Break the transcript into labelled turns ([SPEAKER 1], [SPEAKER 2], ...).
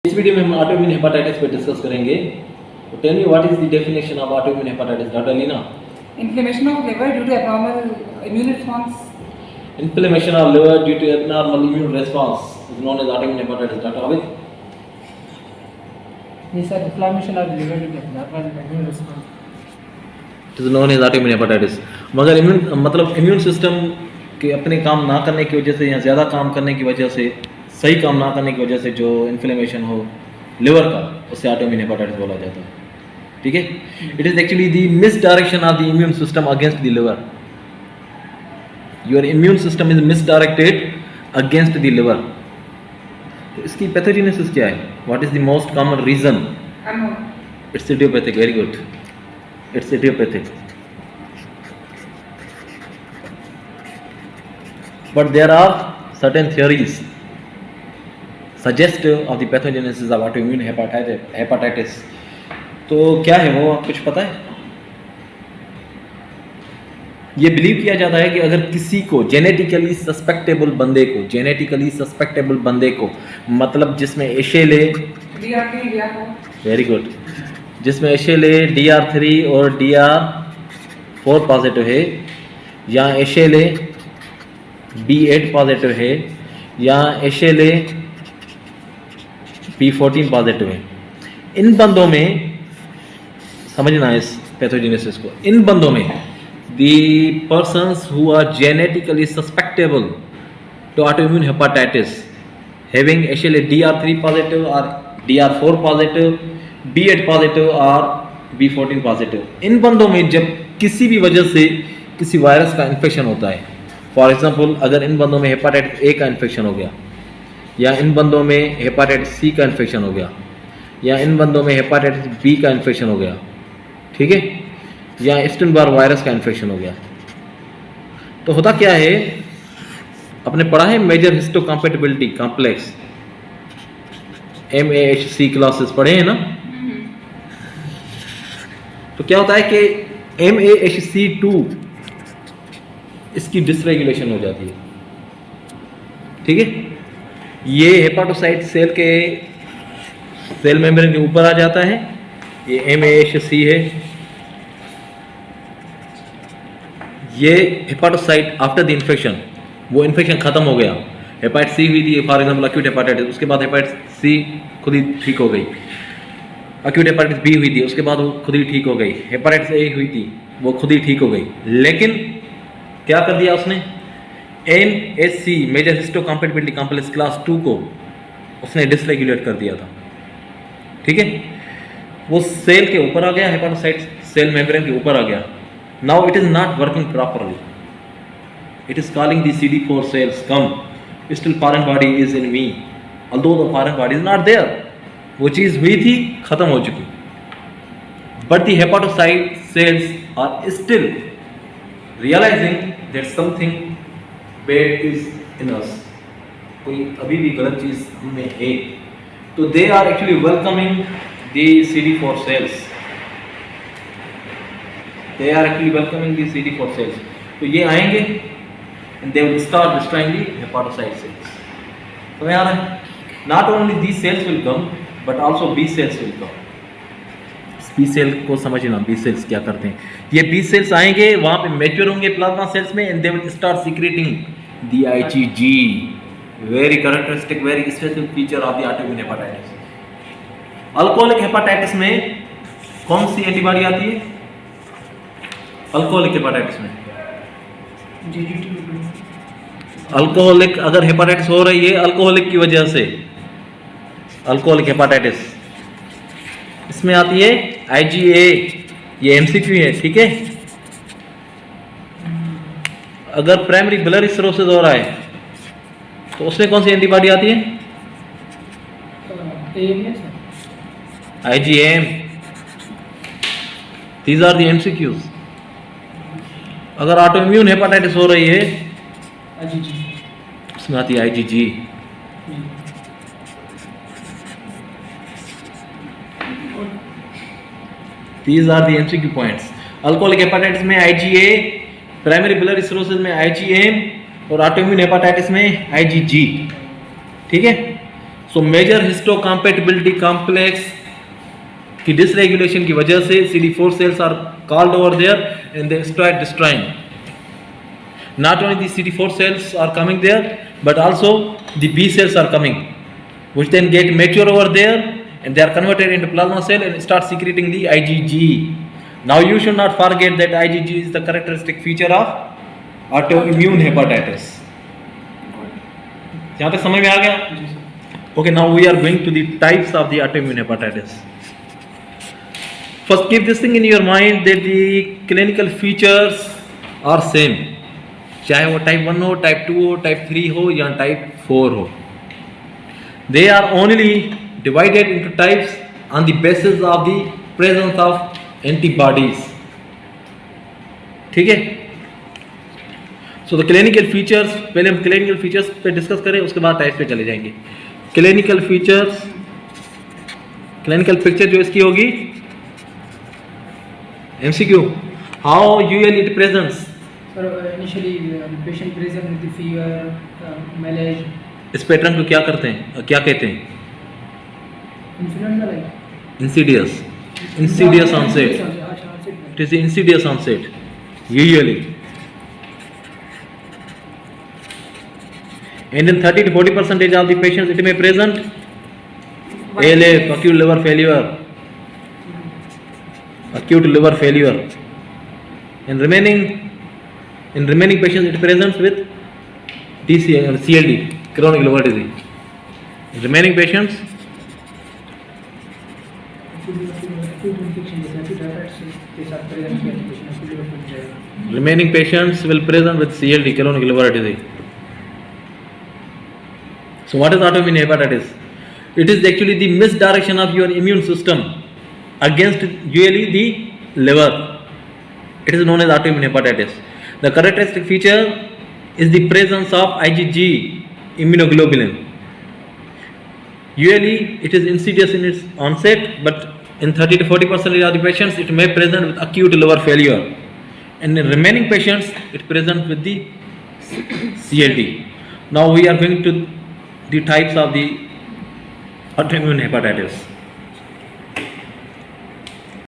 [SPEAKER 1] इस वीडियो में हम ऑटोइम्यून हेपेटाइटिस पे डिस्कस करेंगे। तो tell me what is the definition of autoimmune hepatitis, doctor Leena?
[SPEAKER 2] Inflammation of liver due to abnormal immune response.
[SPEAKER 1] Inflammation of liver due to abnormal immune response is known as autoimmune hepatitis. Dr. Abid?
[SPEAKER 3] Yes, sir. Inflammation of liver due to abnormal immune response.
[SPEAKER 1] It is known as autoimmune hepatitis. मगर immune system के अपने काम ना करने की वजह से या ज़्यादा काम करने की वजह से, सही काम ना करने की वजह से जो इन्फ्लेमेशन हो लिवर का, उससे ऑटोइम्यून हेपेटाइटिस बोला जाता है। ठीक है, it is actually the misdirection of the immune system against the liver. Your immune system is misdirected against the liver. तो इसकी पैथोजेनेसिस क्या है? What is the most common reason? It's idiopathic. Very good, it's idiopathic. But there are certain theories suggestive of the pathogenesis of autoimmune hepatitis. तो क्या है वो, आप कुछ पता है? ये बिलीव किया जाता है कि अगर किसी को जेनेटिकली सस्पेक्टेबल बंदे को मतलब जिसमें एशेले, वेरी गुड, जिसमें एशेले DR3 और DR4 पॉजिटिव है, या एशेले B8 पॉजिटिव है, या एशेले P14 पॉजिटिव है, इन बंदों में समझना इस पैथोजेनेसिस को। इन बंदों में the persons who are genetically susceptible to autoimmune hepatitis having actually DR3 positive और DR4 पॉजिटिव, B8 पॉजिटिव और B14 पॉजिटिव, इन बंदों में जब किसी भी वजह से किसी वायरस का इन्फेक्शन होता है, फॉर एग्जांपल अगर इन बंदों में हेपेटाइटिस A का इन्फेक्शन हो गया, या इन बंदों में हेपेटाइटिस C का इन्फेक्शन हो गया, या इन बंदों में हेपेटाइटिस B का इन्फेक्शन हो गया, ठीक है, या एप्स्टेइन-बार वायरस का इन्फेक्शन हो गया, तो होता क्या है, आपने पढ़ा है major histocompatibility complex, MAHC classes पढ़े हैं ना? तो क्या होता है कि MAHC2 इसकी डिसरेगुलेशन हो जाती है। ठीक है, ये हेपाटोसाइट सेल के सेल मेम्ब्रेन के ऊपर आ जाता है, ये MAHC है। ये हेपाटोसाइट आफ्टर द इन्फेक्शन, वो इन्फेक्शन खत्म हो गया, हेपाटाइटिस C हुई थी फॉर एग्जांपल एक्यूट हेपाटाइटिस, उसके बाद हेपाटाइटिस C खुद ही ठीक हो गई, एक्यूट हेपाटाइटिस B हुई थी, उसके बाद वो खुद ही ठीक हो गई, हेपाटाइटिस A हुई थी, वो खुद ही ठीक हो गई। लेकिन क्या कर दिया उसने? MHC major histocompatibility complex class 2 को उसने डिसरेगुलेट कर दिया था। ठीक है, वो सेल के ऊपर आ गया, हेपाटोसाइट सेल मेम्ब्रेन के ऊपर आ गया। Now it is not working properly, it is calling the CD4 cells come, still foreign body is in me, although the foreign body is not there. वो चीज हुई थी, खत्म हो चुकी, but the hepatocyte cells are still realizing that something bad is in us, कोई अभी भी गलत चीज हमें है, तो they are actually welcoming the CD4 cells, they are actually welcoming the CD4 cells। तो ये आएंगे and they will start destroying the hepatocyte cells। तो यार not only these cells will come but also B cells will come। B cell को समझना, B sales क्या करते हैं। ये बी सेल्स आएंगे, वहां पे मैच्योर होंगे प्लाज्मा सेल्स में, and they will start secreting the IgG, very characteristic, very specific feature of the autoimmune hepatitis. Alcoholic hepatitis में कौन सी एंटीबॉडी आती है? अल्कोहलिक हेपेटाइटिस में अल्कोहलिक, अगर हेपेटाइटिस हो रही है अल्कोहलिक की वजह से, अल्कोहलिक हेपेटाइटिस, इसमें आती है IgA, ये MCQ है। ठीक है, अगर प्राइमरी बिलियरी सिरोसिस हो रहा है तो उसमें कौन सी एंटीबॉडी आती है? IgM, these are the MCQs। अगर ऑटोइम्यून हेपेटाइटिस हो रही है उसमें आती है IgG। These are the MCQ points। Alcoholic hepatitis में IgA, प्राइमरी बिलियरी सिरोसिस में IgM और ऑटोइम्यून हेपेटाइटिस में IgG। ठीक है, सो मेजर हिस्टोकम्पैटिबिलिटी कॉम्प्लेक्स की डिसरेगुलेशन की वजह से CD4 cells are called over there and they start destroying. Not only the CD4 cells are coming there, but also the B cells are coming, which then get mature over there and they are converted into plasma cell and start secreting the IgG. Now you should not forget that IgG is the characteristic feature of autoimmune hepatitis. यहाँ तक समझ में आ गया? Okay, now we are going to the types of the autoimmune hepatitis. First, keep this thing in your mind that the clinical features are same. चाहे वो type 1 हो, type 2 हो, type 3 हो या टाइप 4 हो. They are only divided into types on the basis of the presence of antibodies. ठीक है. So the clinical features, पहले हम क्लिनिकल फीचर्स पे डिस्कस करें, उसके बाद टाइप पे चले जाएंगे. क्लिनिकल फीचर्स, क्लिनिकल पिक्चर जो इसकी होगी MCQ, how usually it presents.
[SPEAKER 3] Sir, initially the patient present with the fever, malaise,
[SPEAKER 1] इस पैटर्न को क्या करते हैं, क्या कहते हैं?
[SPEAKER 3] influenza like.
[SPEAKER 1] Insidious onset. It is the insidious onset usually, and in 30 to 40% of the patients it may present ALF, acute liver failure, in remaining patients it presents with DCL or CLD, chronic liver disease. In remaining patients
[SPEAKER 3] Acute infection, acute hepatitis के साथ present किया patient acute liver failure.
[SPEAKER 1] remaining patients will present with CLD, chronic liver disease. So what is autoimmune hepatitis? It is actually the misdirection of your immune system against usually the liver. It is known as autoimmune hepatitis. The characteristic feature is the presence of IgG immunoglobulin. Usually it is insidious in its onset, but in 30 to 40% of the patients it may present with acute liver failure, and in remaining patients it presents with the CLD. Now we are going to the types of the autoimmune hepatitis.